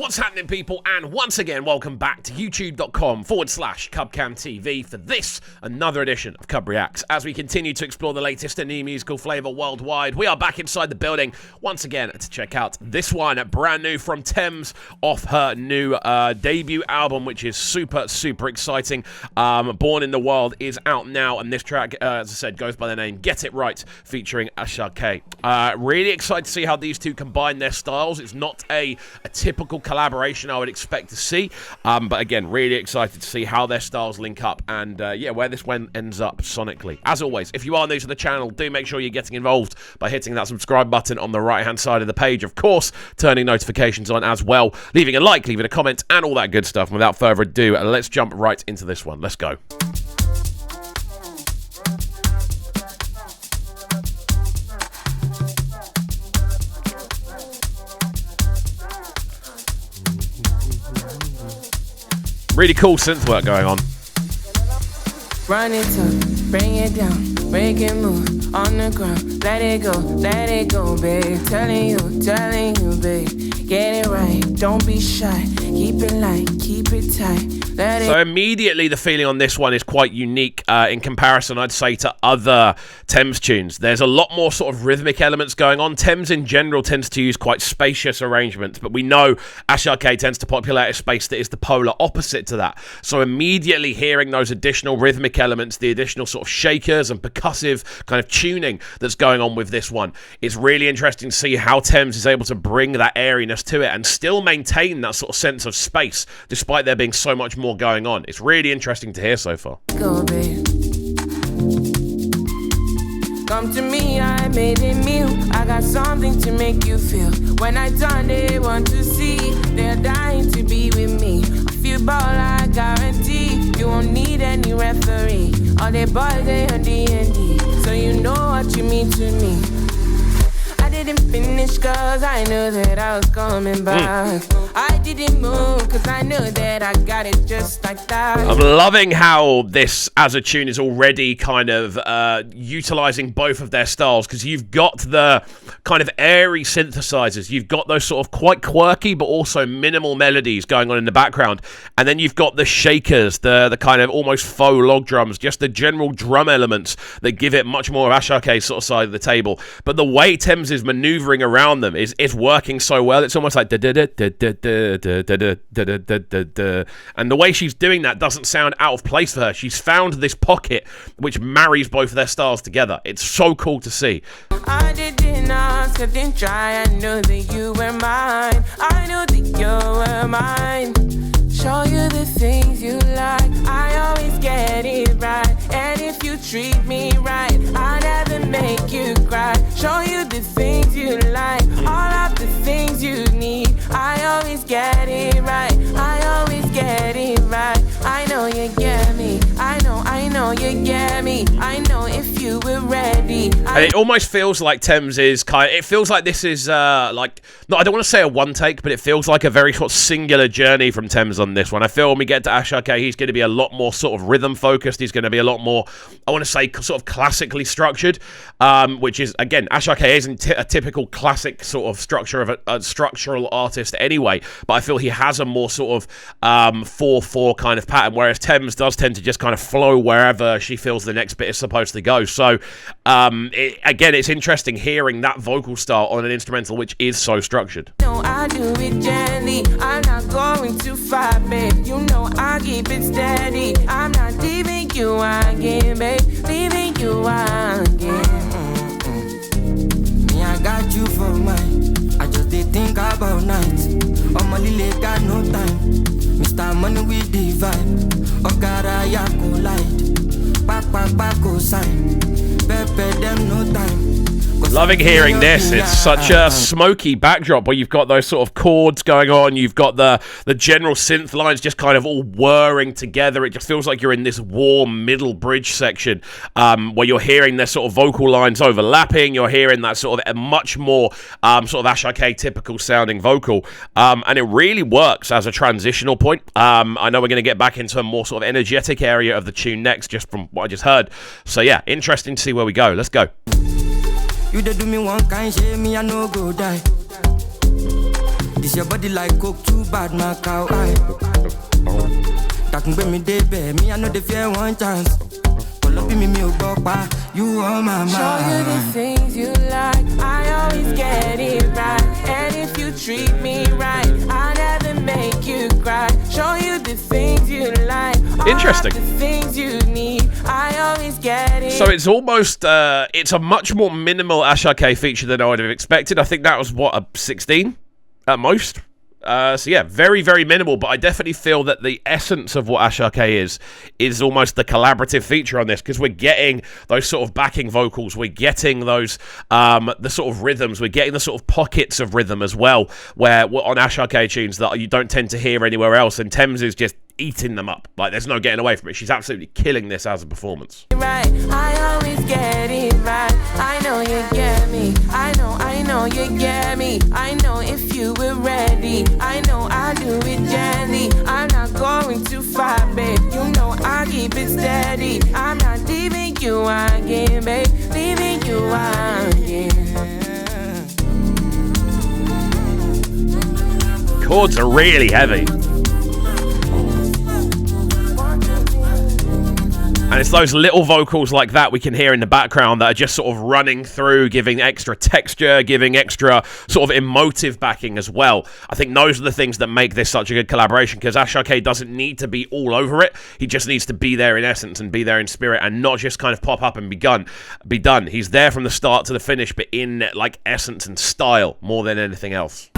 What's happening, people? And once again, welcome back to youtube.com/CubCamTV for this, another edition of CUBREACTS. As we continue to explore the latest in new musical flavour worldwide, we are back inside the building once again to check out this one, brand new from Tems, off her new debut album, which is super, super exciting. Born in the World is out now, and this track, as I said, goes by the name Get It Right, featuring Asake. Really excited to see how these two combine their styles. It's not a typical collaboration I would expect to see, but again, really excited to see how their styles link up and where this one ends up sonically. As always, if you are new to the channel, do make sure you're getting involved by hitting that subscribe button on the right hand side of the page, of course, turning notifications on as well, leaving a like, leaving a comment, and all that good stuff. And without further ado, let's jump right into this one. Let's go. Really cool synth work going on. Run it up, bring it down, break it, move on the ground. Let it go, babe. Telling you, babe. Get it right, don't be shy. Keep it light, keep it tight. So immediately the feeling on this one is quite unique in comparison, I'd say, to other Tems tunes. There's a lot more sort of rhythmic elements going on. Tems in general tends to use quite spacious arrangements, but we know Asake tends to populate a space that is the polar opposite to that. So immediately hearing those additional rhythmic elements, the additional sort of shakers and percussive kind of tuning that's going on with this one, it's really interesting to see how Tems is able to bring that airiness to it and still maintain that sort of sense of space, despite there being so much more going on. It's really interesting to hear so far. Go, babe. Come to me, I made a meal. I got something to make you feel. When I turn, they want to see. They're dying to be with me. I feel ball, I guarantee. You won't need any referee. All they boys, they on D&D. So you know what you mean to me. I didn't finish cause I knew that I was coming back. I didn't move cause I knew that I got it just like that. I'm loving how this as a tune is already kind of utilizing both of their styles, because you've got the kind of airy synthesizers, you've got those sort of quite quirky but also minimal melodies going on in the background, and then you've got the shakers, the kind of almost faux log drums, just the general drum elements that give it much more of Asake's sort of side of the table. But the way Tems is maneuvering around them is working so well. It's almost like and the way she's doing that doesn't sound out of place for her. She's found this pocket which marries both of their styles together. It's so cool to see. I didn't ask, I didn't try. I knew that you were mine. I knew that you were mine. Show you the things you like. I always get it right. And if you treat me right, I never make you cry. Show you the things you like, all of the things you need. I always get it right. I always get it right. I know you get me. I know you get me. I know if you were ready. And it almost feels like Tems is it feels like this is like, no, I don't want to say a one take, but it feels like a very sort of singular journey from Tems on this one. I feel when we get to Asake, he's going to be a lot more sort of rhythm focused. He's going to be a lot more, I want to say, sort of classically structured, which is, again, Asake isn't a typical classic sort of structure of a structural artist anyway, but I feel he has a more sort of 4/4 kind of pattern, whereas Tems does tend to just kind of flow wherever she feels the next bit is supposed to go. So again, it's interesting hearing that vocal style on an instrumental which is so structured. No, I do it gently. I'm not going too far, babe. You know I keep it steady. I'm not leaving you again, babe. Leaving you again. Me, I got you for mine. I just did think about nights. On my lily got no time. Mr. Money with the vibe. Okara ya collide. Back go sign. Pepe them no time. Loving hearing this. It's such a smoky backdrop where you've got those sort of chords going on. You've got the general synth lines just kind of all whirring together. It just feels like you're in this warm middle bridge section where you're hearing their sort of vocal lines overlapping. You're hearing that sort of a much more sort of Asake typical sounding vocal. And it really works as a transitional point. I know we're going to get back into a more sort of energetic area of the tune next, just from what I just heard. So yeah, interesting to see where we go. Let's go. You dey do me one kind, shame me I no go die. This your body like coke, too bad, my cow. That can bring me day, baby. Me, I know the fear one chance. Pull up in me, you on my mind. Show you the things you like. I always get it right. And if you treat me right, I never make you cry. Show you the things you like. Interesting. All the things you need. I always get it. So it's almost, it's a much more minimal Asake feature than I would have expected. I think that was, what, a 16 at most? So yeah, very, very minimal, but I definitely feel that the essence of what Asake is almost the collaborative feature on this, because we're getting those sort of backing vocals, we're getting those, the sort of rhythms, we're getting the sort of pockets of rhythm as well, where on Asake tunes that you don't tend to hear anywhere else, and Tems is just eating them up. Like, there's no getting away from it. She's absolutely killing this as a performance. Right, I always get it right. I know you get me. I know you get me. I know if you were ready. I know I do it gently. I'm not going too far, babe. You know I keep it steady. I'm not leaving you again, babe. Leaving you again. Chords are really heavy. And it's those little vocals like that we can hear in the background that are just sort of running through, giving extra texture, giving extra sort of emotive backing as well. I think those are the things that make this such a good collaboration, because Asake doesn't need to be all over it. He just needs to be there in essence and be there in spirit, and not just kind of pop up and be done. He's there from the start to the finish, but in like essence and style more than anything else.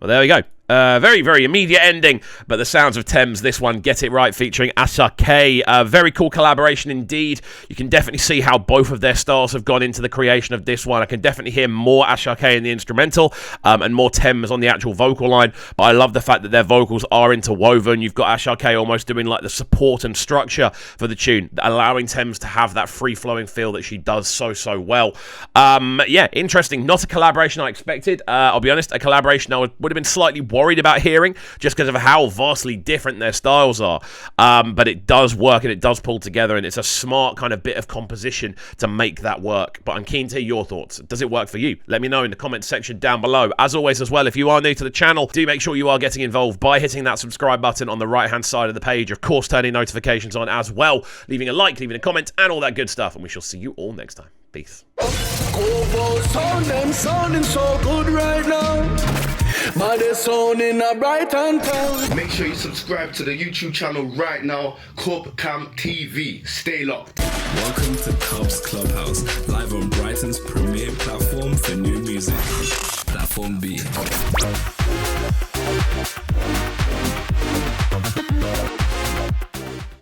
Well, there we go. Very, very immediate ending, but the sounds of Tems, this one, Get It Right, featuring Asake. Very cool collaboration indeed. You can definitely see how both of their styles have gone into the creation of this one. I can definitely hear more Asake in the instrumental and more Tems on the actual vocal line, but I love the fact that their vocals are interwoven. You've got Asake almost doing like the support and structure for the tune, allowing Tems to have that free-flowing feel that she does so well. Yeah, interesting. Not a collaboration I expected. I'll be honest, a collaboration I would have been slightly worried about hearing, just because of how vastly different their styles are, but it does work and it does pull together, and it's a smart kind of bit of composition to make that work. But I'm keen to hear your thoughts. Does it work for you? Let me know in the comments section down below. As always as well, if you are new to the channel, do make sure you are getting involved by hitting that subscribe button on the right hand side of the page, of course turning notifications on as well, leaving a like, leaving a comment, and all that good stuff, and we shall see you all next time. Peace. Sounding so good right now. But they're sounding a bright and town. Make sure you subscribe to the YouTube channel right now, CUBREACTS TV. Stay locked. Welcome to Cubs Clubhouse, live on Brighton's premier platform for new music. Platform B.